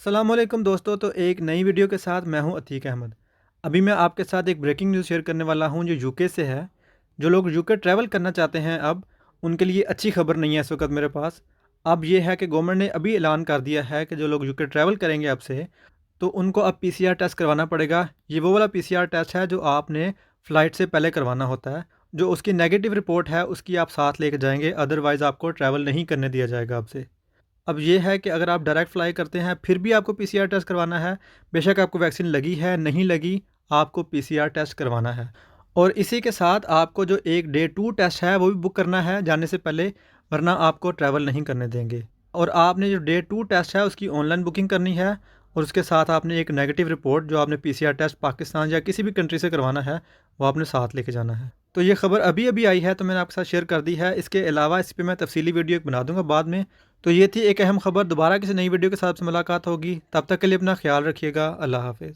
अस्सलामुअलैकुम दोस्तों, तो एक नई वीडियो के साथ मैं हूं अतीक अहमद। अभी मैं आपके साथ एक ब्रेकिंग न्यूज़ शेयर करने वाला हूं जो यूके से है। जो लोग यूके ट्रैवल करना चाहते हैं अब उनके लिए अच्छी खबर नहीं है इस वक्त मेरे पास। अब ये है कि गवर्नमेंट ने अभी ऐलान कर दिया है कि जो लोग यूके ट्रैवल करेंगे अब से, तो उनको अब पीसीआर टेस्ट करवाना पड़ेगा। ये वो वाला पीसीआर टेस्ट है जो आपने फ़्लाइट से पहले करवाना होता है। जो उसकी नेगेटिव रिपोर्ट है उसकी आप साथ लेके जाएंगे, अदरवाइज़ आपको ट्रैवल नहीं करने दिया जाएगा अब से। अब ये है कि अगर आप डायरेक्ट फ़्लाई करते हैं फिर भी आपको पीसीआर टेस्ट करवाना है। बेशक आपको वैक्सीन लगी है, नहीं लगी, आपको पीसीआर टेस्ट करवाना है। और इसी के साथ आपको जो एक डे 2 टेस्ट है वो भी बुक करना है जाने से पहले, वरना आपको ट्रैवल नहीं करने देंगे। और आपने जो डे 2 टेस्ट है उसकी ऑनलाइन बुकिंग करनी है, और उसके साथ आपने एक नेगेटिव रिपोर्ट जो आपने पीसीआर टेस्ट पाकिस्तान या किसी भी कंट्री से करवाना है वो आपने साथ लेके जाना है। तो ये खबर अभी अभी आई है तो मैंने आपके साथ शेयर कर दी है। इसके अलावा इस पे मैं तफसीली वीडियो एक बना दूंगा बाद में। तो ये थी एक अहम खबर। दोबारा किसी नई वीडियो के साथ से मुलाकात होगी, तब तक के लिए अपना ख्याल रखिएगा। अल्लाह हाफ़िज़।